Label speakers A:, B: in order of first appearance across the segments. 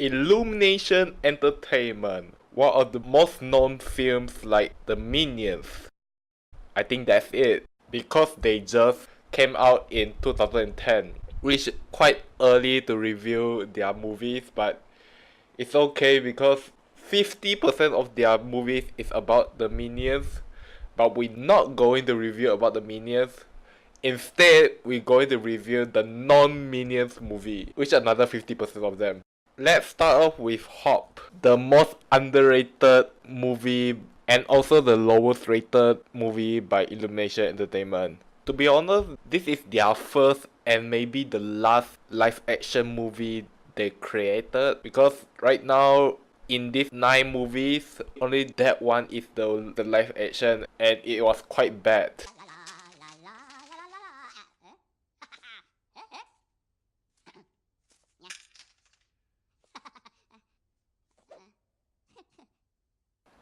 A: Illumination Entertainment, one of the most known films like The Minions. I think that's it, because they just came out in 2010, which quite early to review their movies, but it's okay because 50% of their movies is about the Minions, but we're not going to review about the Minions. Instead, we're going to review the non-Minions movie, which is another 50% of them. Let's start off with Hop, the most underrated movie and also the lowest rated movie by Illumination Entertainment. To be honest, this is their first and maybe the last live action movie they created, because right now in these 9 movies, only that one is the live action, and it was quite bad.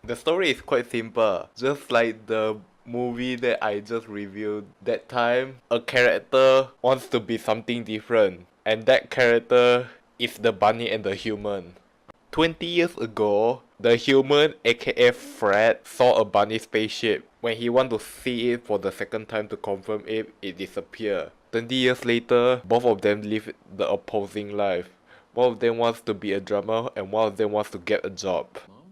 A: The story is quite simple, just like the movie that I just reviewed that time. A character wants to be something different, and that character is the bunny and the human. 20 years ago, the human aka Fred saw a bunny spaceship. When he wanted to see it for the second time to confirm it, it disappeared. 20 years later, both of them live the opposing life. One of them wants to be a drummer and one of them wants to get a job.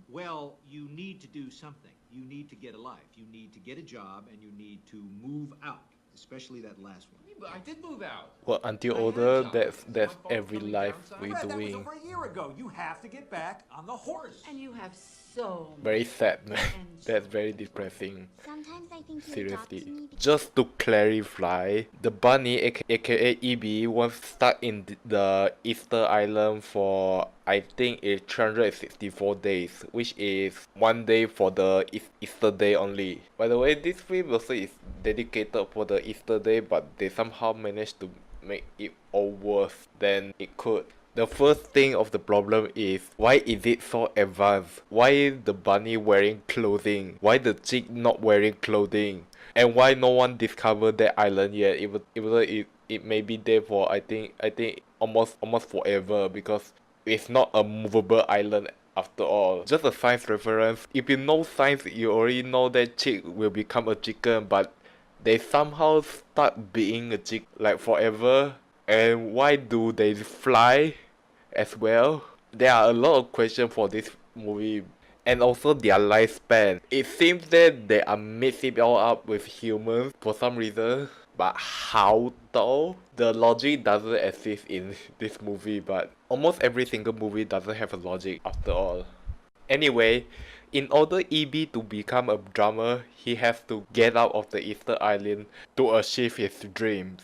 B: Well, you need to do something. You need to get a life. You need to get a job, and you need to move out, especially that last one.
C: Yeah, but I did move out.
A: Well, until older, that's every life we're
B: Fred, that was
A: doing.
B: over a year ago. You have to get back on the horse.
D: And you have so
A: Very sad, man. That's very depressing. Seriously. Just to clarify, the bunny aka EB was stuck in the Easter Island for I think it's 364 days, which is 1 day for the Easter day only. By the way, this film also is dedicated for the Easter day, but they somehow managed to make it all worse than it could. The first thing of the problem is, why is it so advanced? Why is the bunny wearing clothing? Why the chick not wearing clothing? And why no one discovered that island yet? Even though it may be there for I think almost forever, because it's not a movable island after all. Just a science reference. If you know science, you already know that chick will become a chicken, but they somehow start being a chick like forever. And why do they fly as well? There are a lot of questions for this movie. And also their lifespan. It seems that they are mixing it all up with humans for some reason. But how though? The logic doesn't exist in this movie, but almost every single movie doesn't have a logic after all. Anyway, in order EB to become a drummer, he has to get out of the Easter Island to achieve his dreams.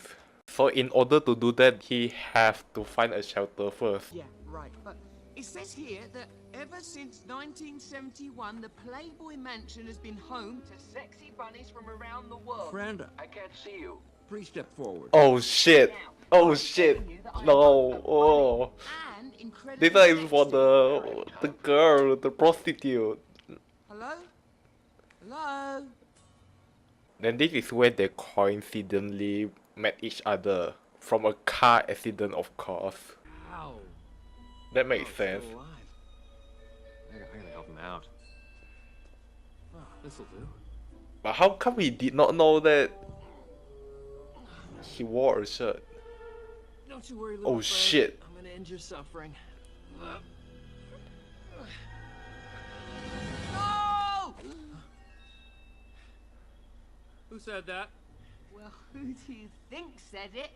A: So in order to do that, he has to find a shelter first.
E: Yeah, right. But it says here that ever since 1971, the Playboy Mansion has been home to sexy bunnies from around the world.
B: Friend,
C: I can't see you.
B: please step forward.
A: Oh shit! Oh shit! No! Oh!
E: And incredibly
A: This one is for
E: sexy.
A: the girl, the prostitute.
E: Hello? Hello?
A: Then this is where they coincidentally met each other. From a car accident, of course.
B: Ow.
A: That makes
B: Oh,
A: sense.
B: still alive. I gotta help him out. Oh, this'll do.
A: But how come he did not know that he wore a shirt?
E: Don't you worry, little
A: Oh
E: Fred.
A: shit!
E: I'm gonna end your suffering. No!
B: Who said that?
E: Well, who do you think said it?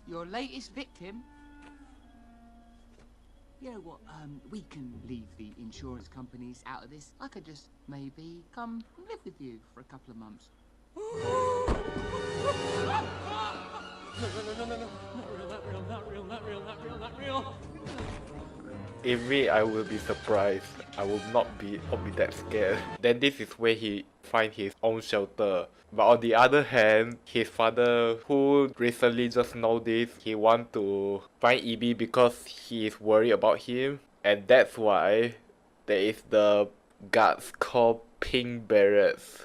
E: Your latest victim? You know what, we can leave the insurance companies out of this. I could just maybe come live with you for a couple of months.
B: Not real.
A: If me, I will be surprised. I will not be that scared. Then this is where he finds his own shelter. But on the other hand, his father, who recently just noticed he want to find EB because he is worried about him, and that's why there is the guards called Pink Berets.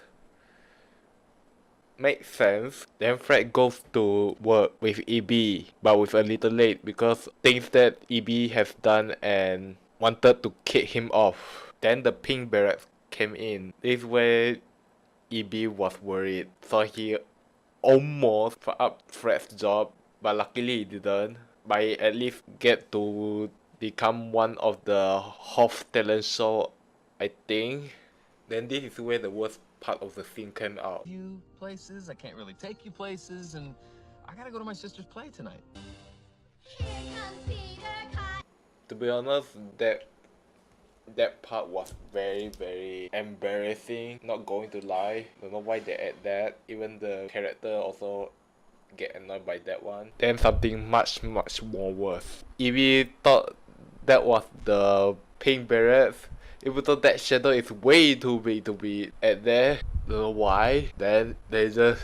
A: makes sense. Then Fred goes to work with EB, but with a little late because things that EB has done and wanted to kick him off. Then the Pink Berets came in. This is where EB was worried, so he almost fucked up Fred's job, but luckily he didn't. By at least get to become one of the Hoff talent show, I think. Then this is where the worst part of the scene came out.
C: You places, I can't really take you places, and I gotta go to my sister's play tonight.
A: To be honest, that part was very embarrassing, not going to lie. Don't know why they add that. Even the character also get annoyed by that one. Then something much more worse. Evie thought that was the Pink Berets, even though that shadow is way too big to be at there. Don't know why. Then they just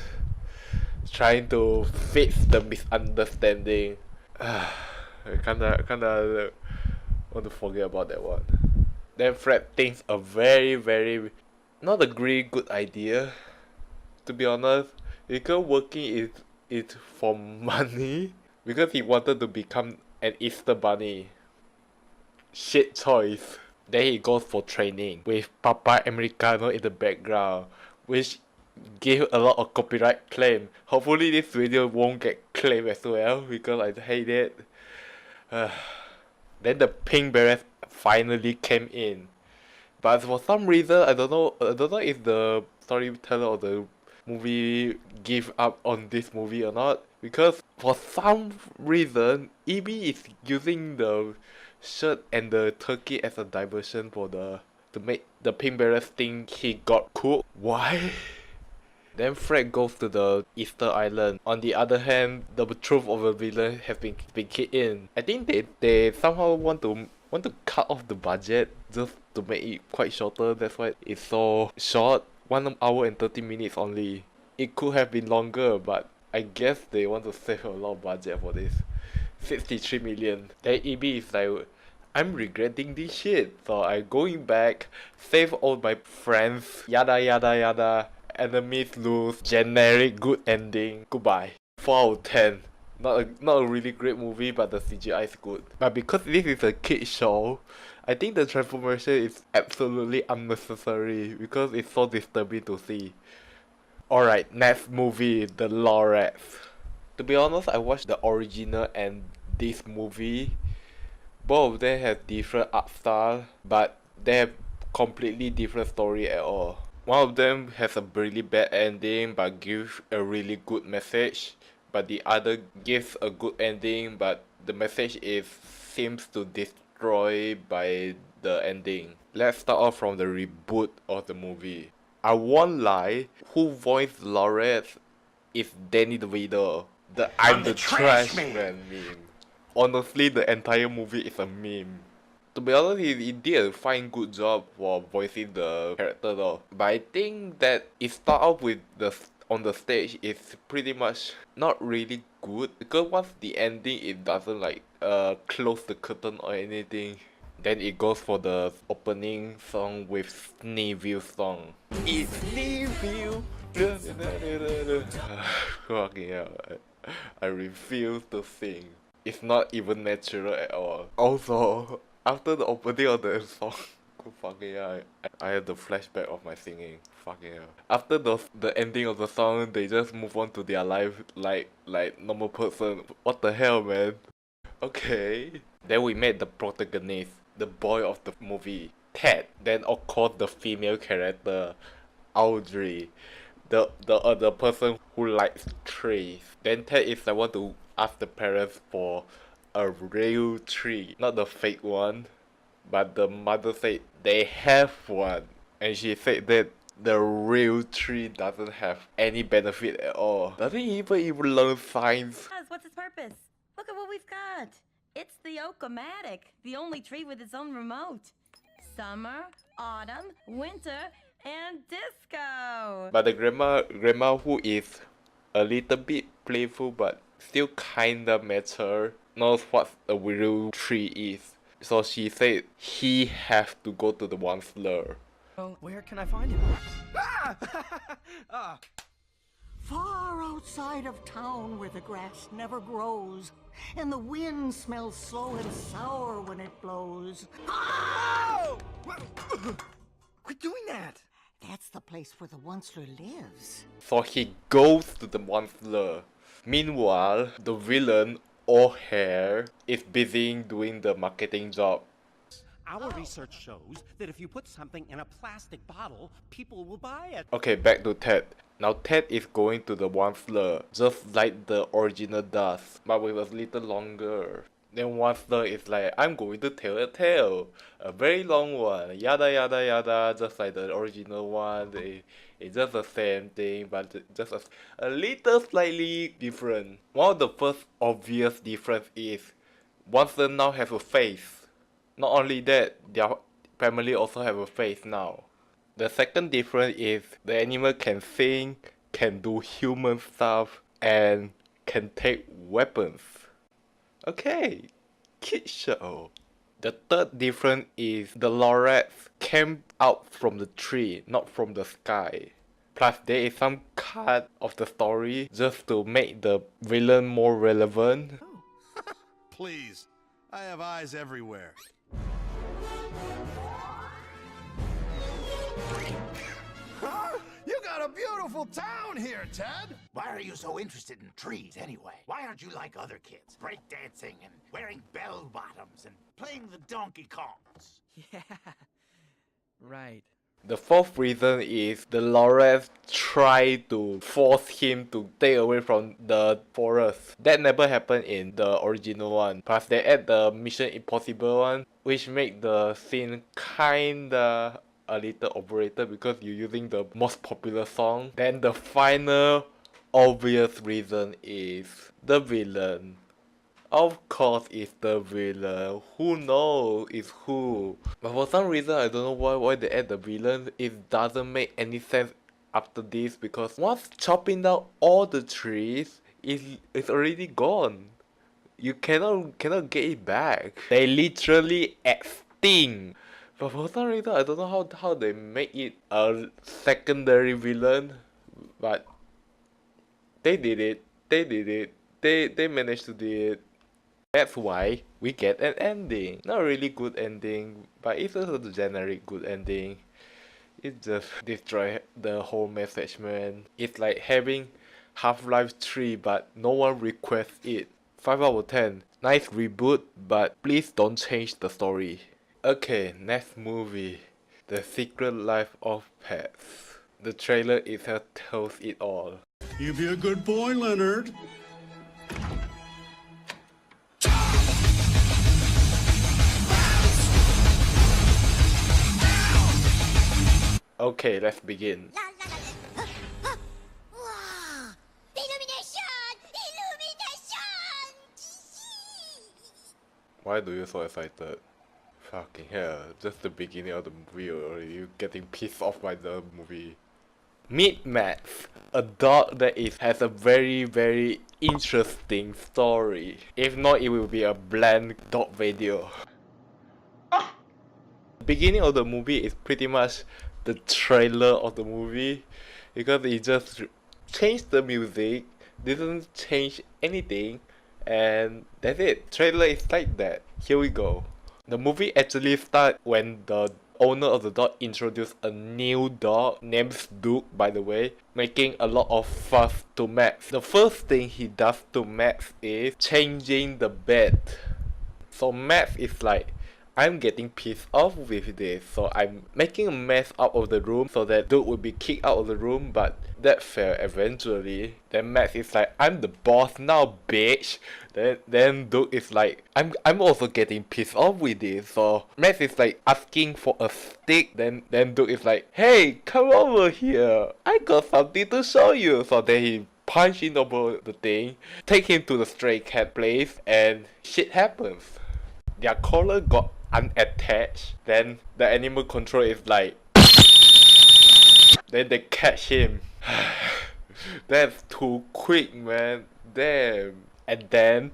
A: trying to fix the misunderstanding. I kinda want to forget about that one. Then Fred thinks a very not a really good idea. To be honest, because working is for money. Because he wanted to become an Easter bunny. Shit choice. Then he goes for training with Papa Americano in the background, which gave a lot of copyright claim. Hopefully this video won't get claimed as well because I hate it. Then the Pink Berets finally came in, but for some reason I don't know if the storyteller or the movie give up on this movie or not, because for some reason EB is using the shirt and the turkey as a diversion for to make the Pink Berets think he got cooked. Why? Then Fred goes to the Easter Island. On the other hand, the truth of the villain has been kicked in. I think they somehow want to cut off the budget just to make it quite shorter. That's why it's so short. 1 hour and 30 minutes only. It could have been longer, but I guess they want to save a lot of budget for this. 63 million. Then EB is like, I'm regretting this shit, so I'm going back, save all my friends, yada yada yada. Enemies lose, generic good ending, goodbye. 4 out of 10. Not a really great movie, but the CGI is good. But because this is a kid show, I think the transformation is absolutely unnecessary because it's so disturbing to see. Alright, next movie, the Lorax. To be honest, I watched the original and this movie. Both of them have different art style, but they have completely different story at all. One of them has a really bad ending but gives a really good message, but the other gives a good ending but the message seems to destroy by the ending. Let's start off from the reboot of the movie. I won't lie, who voiced Lorax is Danny DeVito. I'm the trashman meme. Honestly, the entire movie is a meme. To be honest, he did a fine good job for voicing the character though. But I think that it start off with on the stage is pretty much not really good, because once the ending it doesn't like close the curtain or anything. Then it goes for the opening song with Sneeville song. It's Sneeville. Fucking hell. I refuse to sing. It's not even natural at all. Also, after the opening of the song, fucking hell, I had the flashback of my singing. Fucking hell. After the ending of the song, they just move on to their life like normal person. What the hell, man? Okay. Then we met the protagonist, the boy of the movie, Ted. Then of course the female character, Audrey, the person who likes trees. Then Ted is the one to ask the parents for a real tree, not the fake one. But the mother said they have one, and she said that the real tree doesn't have any benefit at all. Doesn't even learn science.
D: What's its purpose? Look at what we've got. It's the Oak-O-Matic, the only tree with its own remote. Summer, autumn, winter, and disco.
A: But the grandma who is a little bit playful but still kinda mature, knows what a real tree is. So she said he has to go to the one slur.
C: Oh, where can I find him? Ah!
F: Far outside of town where the grass never grows, and the wind smells slow and sour when it blows.
G: Oh! Quit doing that!
F: That's the place where the monster lives.
A: So he goes to the monster. Meanwhile, the villain, O'Hare, is busy doing the marketing job.
H: Our research shows that if you put something in a plastic bottle, people will buy it.
A: Okay, back to Ted. Now Ted is going to the monster, just like the original does, but with a little longer. Then monster is like, I'm going to tell a tale, a very long one, yada yada yada, just like the original one. It's just the same thing, but just a little slightly different. One of the first obvious difference is monster now have a face. Not only that, their family also have a face now. The second difference is the animal can sing, can do human stuff, and can take weapons. Okay, kid show. The third difference is the Lorax came out from the tree, not from the sky. Plus there is some cut of the story just to make the villain more relevant.
I: Please, I have eyes everywhere.
G: Huh? You got a beautiful town here, Ted!
J: Why are you so interested in trees anyway? Why aren't you like other kids, breakdancing and wearing bell-bottoms and playing the Donkey Kongs?
K: Yeah, right.
A: The fourth reason is the Lorax tried to force him to stay away from the forest. That never happened in the original one. Plus they add the Mission Impossible one, which make the scene kinda a little overrated because you're using the most popular song. Then the final obvious reason is the villain. Of course it's the villain. Who knows it's who? But for some reason I don't know why they add the villain. It doesn't make any sense after this because once chopping down all the trees, it's already gone. You cannot get it back. They literally extinct. But for some reason I don't know how they make it a secondary villain. But they did it. They managed to do it. That's why we get an ending. Not a really good ending, but it's also the generic good ending. It just destroys the whole message, man. It's like having Half-Life 3 but no one requests it. 5 out of 10. Nice reboot, but please don't change the story. Okay, next movie. The Secret Life of Pets. The trailer itself tells it all.
I: You be a good boy, Leonard.
A: Okay, let's begin. Why do you so excited? Fucking hell, just the beginning of the movie already getting pissed off by the movie. Meet Max, a dog that has a very interesting story. If not, it will be a bland dog video. The beginning of the movie is pretty much the trailer of the movie because it just changed the music, didn't change anything, and that's it. Trailer is like that. Here we go. The movie actually starts when the owner of the dog introduced a new dog named Duke, by the way, making a lot of fuss to Max. The first thing he does to Max is changing the bed. So Max is like, I'm getting pissed off with this, so I'm making a mess out of the room so that Duke will be kicked out of the room, but that failed eventually. Then Max is like, I'm the boss now, bitch. Then Duke is like, I'm also getting pissed off with this. So Max is like asking for a stick. Then Duke is like, hey, come over here. I got something to show you. So then he punch in over the thing, take him to the stray cat place, and shit happens. Their collar got unattached. Then the animal control is like, then they catch him. That's too quick, man. Damn. And then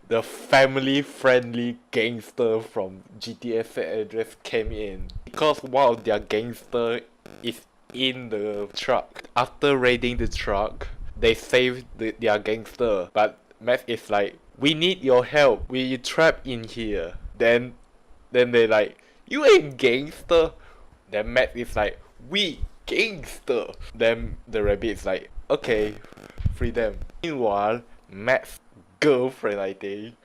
A: the family-friendly gangster from GTA San Andreas came in. Because one of their gangster is in the truck. After raiding the truck, they save their gangster, but Max is like, we need your help, we trapped in here. Then they like, you ain't gangster. Then Max is like, we gangster. Then the rabbit is like, okay, free them. Meanwhile, Max's girlfriend, I think,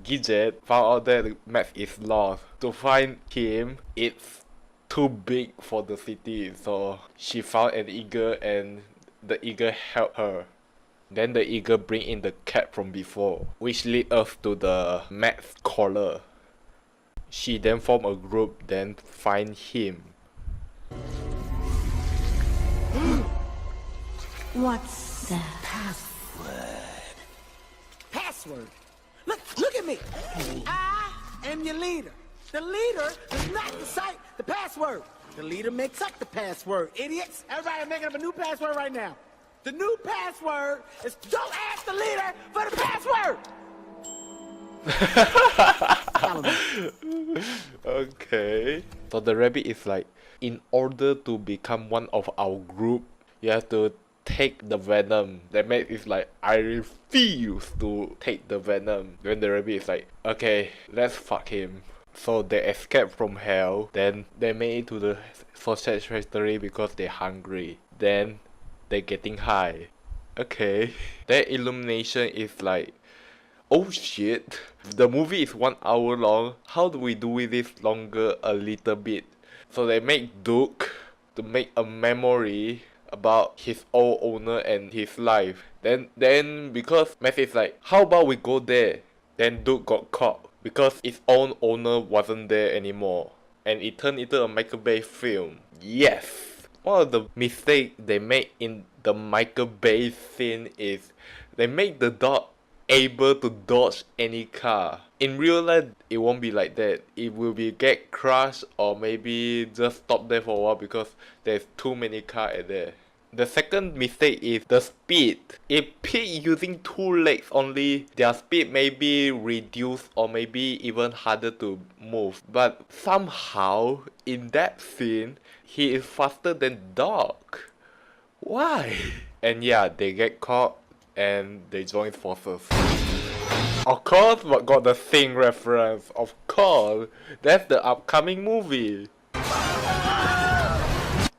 A: Gidget, found out that Max is lost. To find him, it's too big for the city, so she found an eagle and the eagle helped her. Then the eagle bring in the cat from before, which lead us to the Max caller. She then form a group, then find him.
F: What's that?
L: Password. Look at me. I am your leader. The leader does not recite the password. The leader makes up the password. Idiots. Everybody making up a new password right now. The new password is don't ask the leader for the password.
A: Okay. So the rabbit is like, in order to become one of our group, you have to take the venom. The mate is like, I refuse to take the venom. Then the rabbit is like, okay, let's fuck him. So they escape from hell. Then they made it to the sausage factory because they're hungry. Then they're getting high. Okay. That illumination is like, oh shit, the movie is 1 hour long. How do we do this longer a little bit? So they make Duke to make a memory about his old owner and his life. Then because Max is like, how about we go there? Then Duke got caught because his own owner wasn't there anymore. And it turned into a Michael Bay film. Yes! One of the mistakes they made in the Michael Bay scene is they make the dog able to dodge any car. In real life, it won't be like that. It will be get crushed or maybe just stop there for a while because there's too many cars at there. The second mistake is the speed. If pig using 2 legs only, their speed may be reduced or maybe even harder to move. But somehow, in that scene, he is faster than dog. Why? And yeah, they get caught and they join forces. Of course, but got the Thing reference. Of course, that's the upcoming movie.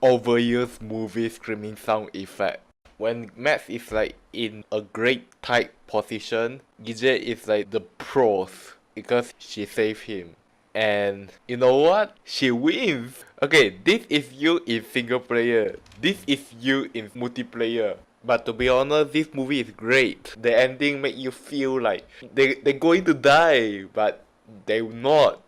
A: Overused movie screaming sound effect. When Max is like in a great tight position, Gidget is like the pros because she saved him. And you know what? She wins! Okay, this is you in single player. This is you in multiplayer. But to be honest, this movie is great. The ending make you feel like they're going to die, but they're not.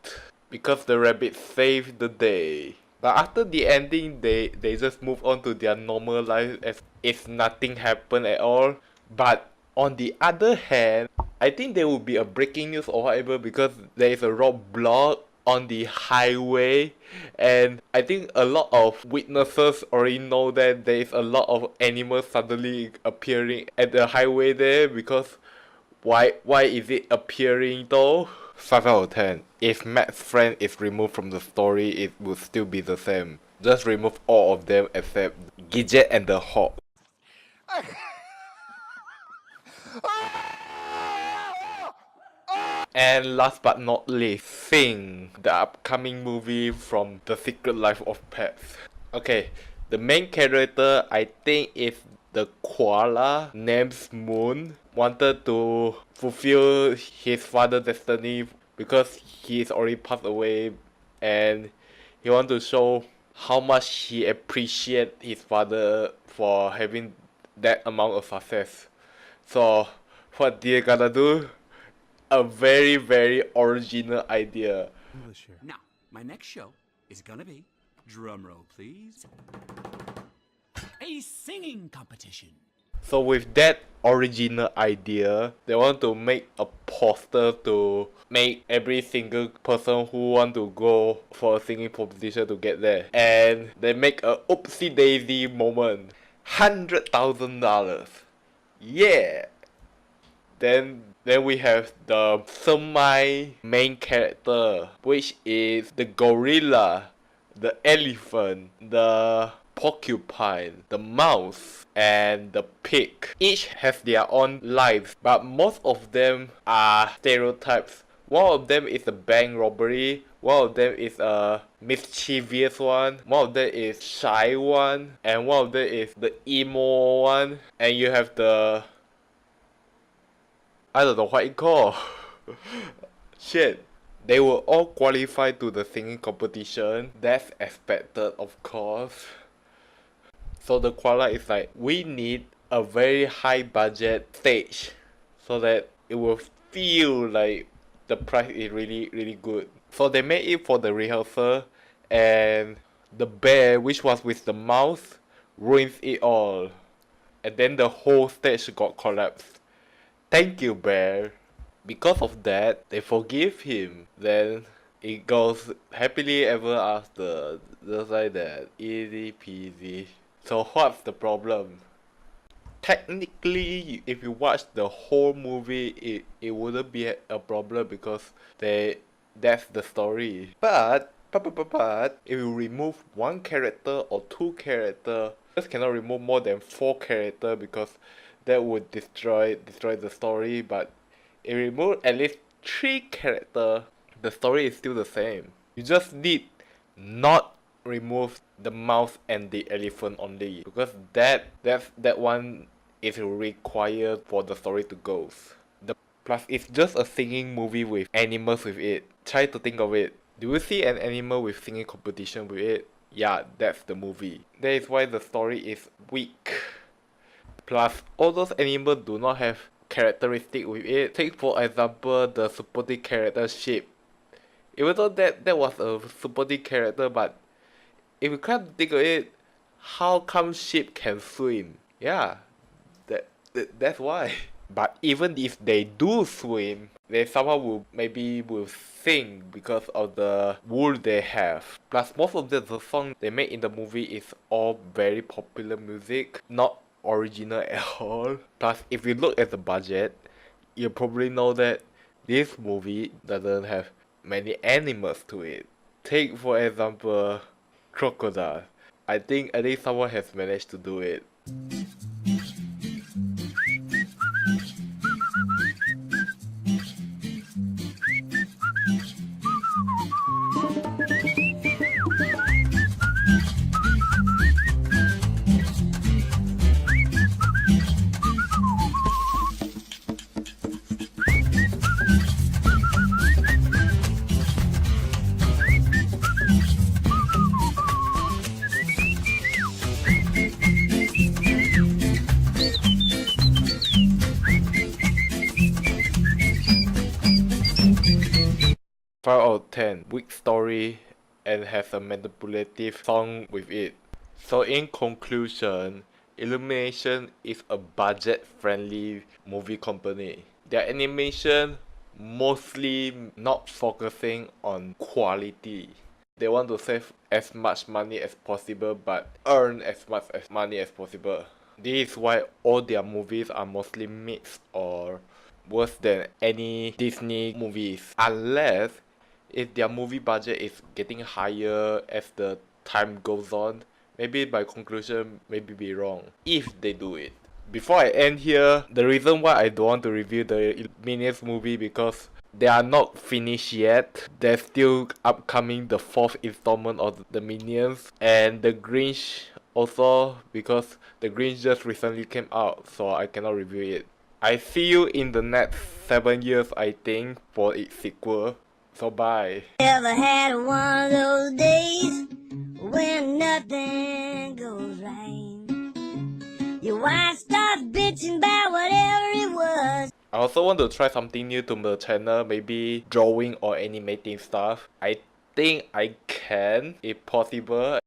A: Because the rabbit saved the day. But after the ending, they just move on to their normal life as if nothing happened at all. But on the other hand, I think there will be a breaking news or whatever because there is a roadblock on the highway, and I think a lot of witnesses already know that there is a lot of animals suddenly appearing at the highway there because why is it appearing though? 5 out of 10. If Matt's friend is removed from the story, it will still be the same. Just remove all of them except Gidget and the Hawk. And last but not least, Thing, the upcoming movie from The Secret Life of Pets. Okay, the main character I think is the koala named Moon. Wanted to fulfill his father's destiny because he is already passed away, and he want to show how much he appreciates his father for having that amount of success. So what they gonna do? A very, very original idea.
M: Now, my next show is gonna be, drumroll please, a singing competition.
A: So with that original idea, they want to make a poster to make every single person who want to go for a singing competition to get there. And they make a oopsie daisy moment. $100,000. Yeah! Then we have the semi-main character, which is the gorilla, the elephant, the porcupine, the mouse, and the pig. Each has their own lives, but most of them are stereotypes. One of them is a bank robbery, one of them is a mischievous one, one of them is shy one, and one of them is the emo one, and you have the... I don't know what it called. Shit. They will all qualify to the singing competition. That's expected, of course. So the koala is like, we need a very high budget stage so that it will feel like the price is really good. So they made it for the rehearsal, and the bear, which was with the mouse, ruins it all. And then the whole stage got collapsed. Thank you, bear. Because of that, they forgive him. Then it goes happily ever after. Just like that. Easy peasy. So what's the problem? Technically, if you watch the whole movie, it wouldn't be a problem because that's the story. But if you remove one character or two characters, just cannot remove more than 4 characters because that would destroy the story. But if you remove at least 3 characters, the story is still the same. You just need not remove the mouse and the elephant only, because that one is required for the story to go. Plus it's just a singing movie with animals with it. Try to think of it. Do you see an animal with singing competition with it? Yeah, that's the movie. That is why the story is weak. Plus all those animals do not have characteristic with it. Take for example the supporting character sheep. Even though that was a supporting character, but if you can't think of it, how come sheep can swim? Yeah, that's why. But even if they do swim, they somehow will sing because of the wool they have. Plus most of the song they made in the movie is all very popular music, not original at all. Plus if you look at the budget, you probably know that this movie doesn't have many animals to it. Take for example crocodile. I think at least someone has managed to do it. Out of 10, weak story and has a manipulative song with it. So in conclusion, Illumination is a budget-friendly movie company. Their animation mostly not focusing on quality. They want to save as much money as possible but earn as much money as possible. This is why all their movies are mostly mixed or worse than any Disney movies, unless if their movie budget is getting higher as the time goes on. Maybe my conclusion maybe be wrong if they do it. Before I end here, the reason why I don't want to review the Minions movie because they are not finished yet. There's still upcoming the 4th installment of the Minions, and the Grinch also, because the Grinch just recently came out, so I cannot review it. I see you in the next 7 years, I think, for its sequel. So bye.
N: Ever had one of those days when nothing goes right? Your wife starts bitching about whatever it was.
A: I also want to try something new to the channel, maybe drawing or animating stuff. I think I can, if possible.